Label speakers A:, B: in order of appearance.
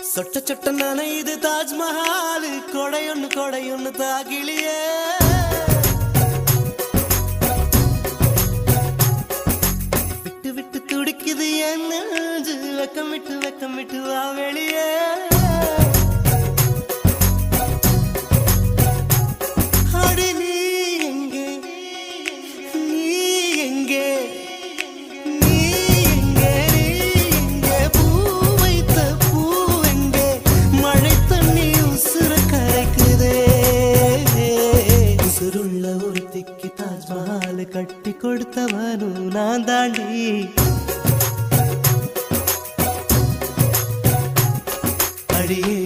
A: சொட்ட சொட்ட நனையுது தாஜ்மஹால் கொடையொன்னு தாகிலியே விட்டு விட்டு துடிக்குது என் நெஞ்சு வெக்கம் விட்டு வா வெளியே அடி நீ எங்கே நீ எங்கே தாஜ்மஹால் கட்டி கொடுத்தவனும் நான் தாண்டி அடியே